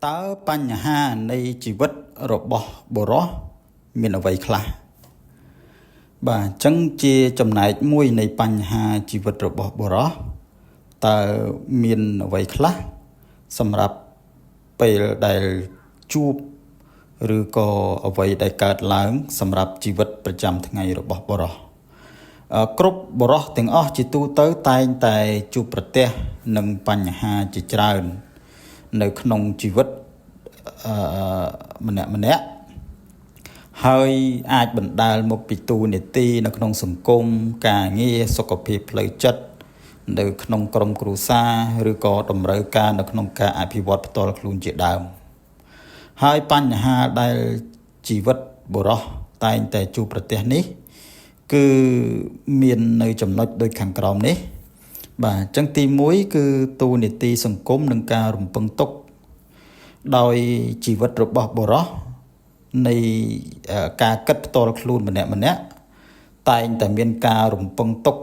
តើបញ្ហានៃជីវិតរបស់បុរសមានអ្វីខ្លះបាទអញ្ចឹងជាចំណែកមួយនៃបញ្ហាជីវិតរបស់បុរសតើមានអ្វីខ្លះសម្រាប់ពេលដែលជួបឬក៏អ្វីដែលកើតឡើងសម្រាប់ជីវិតប្រចាំថ្ងៃរបស់បុរសគ្រប់បុរសទាំងអស់ជាទូទៅតែងតែជួបប្រទះនឹងបញ្ហាជាច្រើននៅក្នុងជីវិតម្នាក់ហើយអាចបណ្ដាលមកពីតួនាទីនៅក្នុងសង្គមការងារសុខភាពផ្លូវចិត្តនៅក្នុងក្រុមគ្រួសារឬក៏តម្រូវការនៅក្នុងការអភិវឌ្ឍផ្ទាល់ខ្លួនជាដើមហើយបញ្ហាដែលជីវិតបុរសតែងតែជួបប្រទះនេះគឺមាននៅចំណុចដូចខាងក្រោមនេះបាទអញ្ចឹងទី1គឺតួនាទីសង្គមនិងការរំពឹងទុកដោយជីវិតរបស់បុរសនៃការគិតផ្ទាល់ខ្លួនម្នាក់តែងតែមានការរំពឹងទុក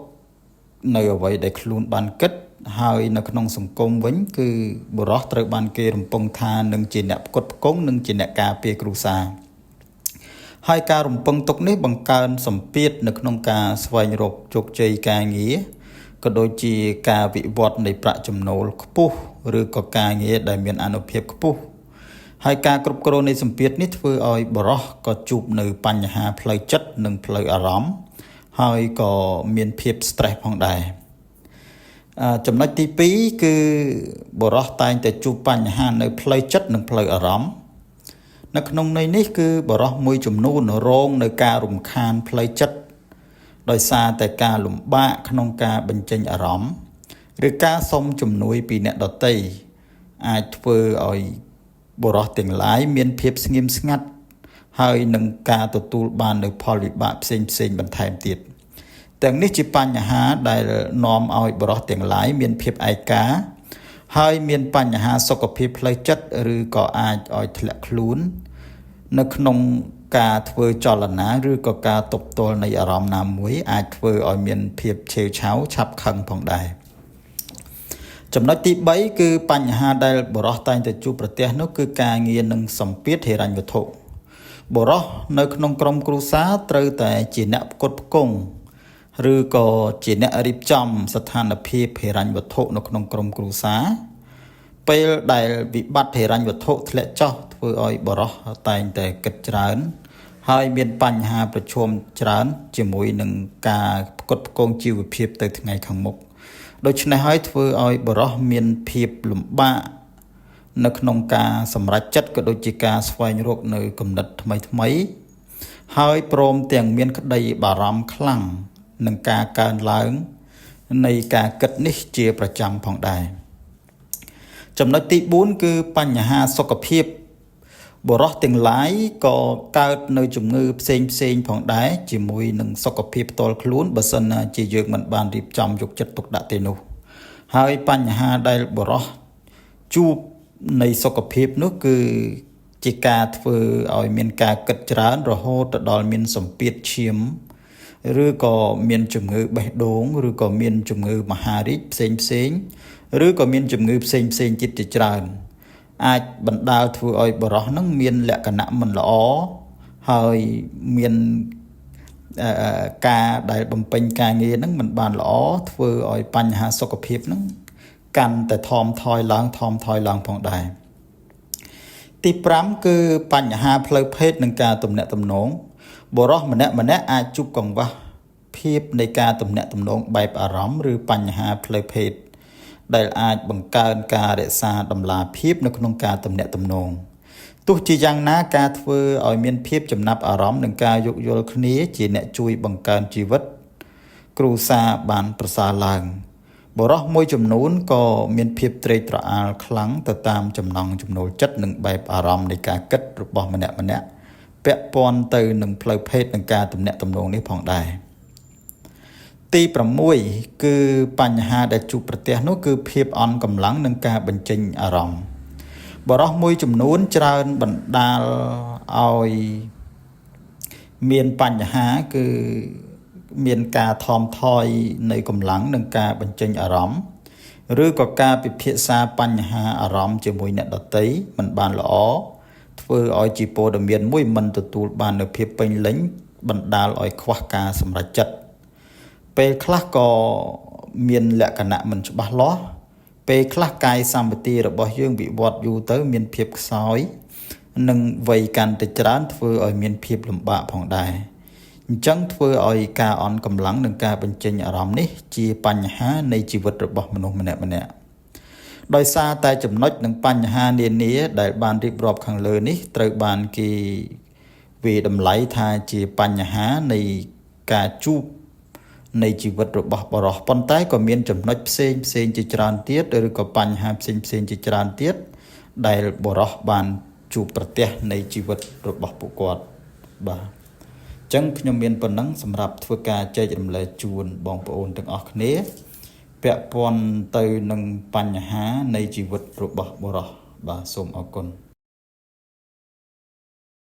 នៅអ្វីដែលខ្លួនបានគិតហើយនៅក្នុងសង្គមវិញគឺបុរសត្រូវបានគេរំពឹងថានឹងជាអ្នកផ្គត់ផ្គង់និងជាអ្នកការពារគ្រួសារហើយការរំពឹងទុកនេះបង្កើនសម្ពាធនៅក្នុងការស្វែងរកជោគជ័យការងារក៏ដូចជាការវិវត្តនៃប្រាក់ចំណូលខ្ពស់ឬក៏ការងារដែលមានអានុភាពខ្ពស់ហើយការគ្រប់គ្រងនៃសម្ពាធនេះធ្វើឲ្យបុរសក៏ជួបនៅបញ្ហាផ្លូវចិត្តនិងផ្លូវអារម្មណ៍ហើយក៏មានភាព stress ផងដែរចំណុចទី2គឺបុរសតែងតែជួបបញ្ហានៅផ្លូវចិត្តនិងផ្លូវអារម្មណ៍នៅក្នុងន័យនេះគឺបុរសមួយចំនួនរងនៅការរំខានផ្លូវចិត្តដោយសារតែការលំបាកក្នុងការបញ្ចេញអារម្មណ៍ឬការសុំជំនួយពីអ្នកដទៃអាចធ្វើឲ្យបុរសទាំងឡាយមានភាពស្ងៀមស្ងាត់ហើយនឹងការទទួលបាននូវផលវិបាកផ្សេងបន្ថែមទៀតទាំងនេះជាបញ្ហាដែលនាំឲ្យបុរសទាំងឡាយមានភាពឯកាហើយមានបញ្ហាសុខភាពផ្លូវចិត្តឬក៏អាចឲ្យធ្លាក់ខ្លួននៅក្នុងការធ្វើចលនាឬក៏ការទប់ទល់នៃអារម្មណ៍ណាមួយអាចធ្វើឲ្យមានភាពឆេវឆាវឆាប់ខឹងផងដែរចំណុចទី3គឺបញ្ហាដែលបុរសតែងតែជួបប្រទះនោះគឺការងារនិងសម្ពាធហិរញ្ញវត្ថុបុរសនៅក្នុងក្រុមគ្រួសារត្រូវតែជាអ្នកផ្គត់ផ្គង់ឬក៏ជាអ្នករៀបចំស្ថានភាពហិរញ្ញវត្ថុនៅក្នុងក្រុមគ្រួសារពេលដែលវិបត្តិហិរញ្ញវត្ថុធ្លាក់ចុះធ្វើឲ្យបុរសតែងតែគិតច្រើនហើយមានបញ្ហាប្រឈមច្រើនជាមួយនឹងការផ្គត់ផ្គង់ជីវភាពទៅថ្ងៃខាងមុខដូច្នេះហើយធ្វើឲ្យបុរសមានភាពលំបាកនៅក្នុងការសម្រេចចិត្តក៏ដូចជាការស្វែងរកនៅគំនិតថ្មីហើយព្រមទាំងមានក្តីបារម្ភខ្លាំងនឹងការកើនឡើងនៃការគិតនេះជាប្រចាំផងដែរចំណុចទី4គឺបញ្ហាសុខភាពបុរសទាំងឡាយក៏កើតនៅជំងឺផ្សេងផងដែរជាមួយនឹងសុខភាពផ្ទាល់ខ្លួនបើសិនណាជាយើងមិនបានរៀបចំយកចិត្តទុកដាក់ទេនោះហើយបញ្ហាដែលបុរសជួបនៃសុខភាពនោះគឺជាការធ្វើឲ្យមានការគិតច្រើនរហូតដល់មានសម្ពាធឈាមឬក៏មានជំងឺបេះដូងឬក៏មានជំងឺមហារីកផ្សេងឬក៏មានជំងឺផ្សេងទៀតជាច្រើនអាចបណ្ដាលធ្វើឲ្យបុរសនឹងមានលក្ខណៈមិនល្អហើយមានការដែលបំពេញការងារនឹងមិនបានល្អធ្វើឲ្យបញ្ហាសុខភាពនឹងកាន់តែថមថយឡើងផងដែរទី5គឺបញ្ហាផ្លូវភេទនិងការទំនាក់ទំនងបុរសម្នាក់អាចជួបកង្វះភាពនៃការទំនាក់ទំនងបែបអារម្មណ៍ឬបញ្ហាផ្លូវភេទដែលអាចបង្កើនការរក្សាតម្លាភាពនៅក្នុងការទំនាក់ទំនងទោះជាយ៉ាងណាការធ្វើឲ្យមានភាពចំណាប់អារម្មណ៍និងការយោគយល់គ្នាជាអ្នកជួយបង្កើនជីវិតគ្រួសារបានប្រសើរឡើងបុរសមួយចំនួនក៏មានភាពត្រេកត្រអាលខ្លាំងទៅតាមចំណង់ចំណូលចិត្តនិងបែបអារម្មណ៍នៃការគិតរបស់ម្នាក់ពាក់ព័ន្ធទៅនឹងផ្លូវភេទនិងការទំនាក់ទំនងនេះផងដែរទី6គឺបញ្ហាដែលជួបប្រទះនោះគឺភាពអន់កម្លាំងនិងការបញ្ចេញអារម្មណ៍បុរសមួយចំនួនច្រើនបណ្ដាលឲ្យមានបញ្ហាគឺមានការថមថយនៃកម្លាំងនិងការបញ្ចេញអារម្មណ៍ ឬក៏ការពិភាក្សាបញ្ហាអារម្មណ៍ជាមួយអ្នកដទៃមិនបានល្អធ្វើឲ្យជាព័ត៌មានមួយមិនទទួលបាននូវភាពពេញលេញបណ្ដាលឲ្យខ្វះការសម្រេចចិត្តពេលខ្លះក៏មានលក្ខណៈមិនច្បាស់លាស់ពេលខ្លះកាយសម្បទារបស់យើងវិវត្តយូរទៅមានភាពខ្សោយនិងវ័យកាន់តែច្រើនធ្វើឲ្យមានភាពលំបាកផងដែរអញ្ចឹងធ្វើឲ្យការអន់កម្លាំងនិងការបញ្ចេញអារម្មណ៍នេះជាបញ្ហានៃជីវិតរបស់មនុស្សម្នាក់ៗដោយសារតែចំណុចនិងបញ្ហានានាដែលបានរៀបរាប់ខាងលើនេះត្រូវបានគេវាតម្លៃថាជាបញ្ហានៃការជួបនៃជីវិតរបស់បរិសុទ្ធប៉ុន្តែក៏មានចំណុចផ្សេងជាច្រើនទៀតឬក៏បញ្ហាផ្សេងជាច្រើនទៀតដែលបរិសុទ្ធបានជួបប្រទះនៃជីវិតរបស់ពួកគាត់បាទអញ្ចឹងខ្ញុំមានប៉ុណ្ណឹងសម្រាប់ធ្វើការចែករំលែកជូនបងប្អូនទាំងអស់គ្នាពាក់ព័ន្ធទៅនឹងបញ្ហានៃជីវិតរបស់បុរសបាទសូមអរគុណ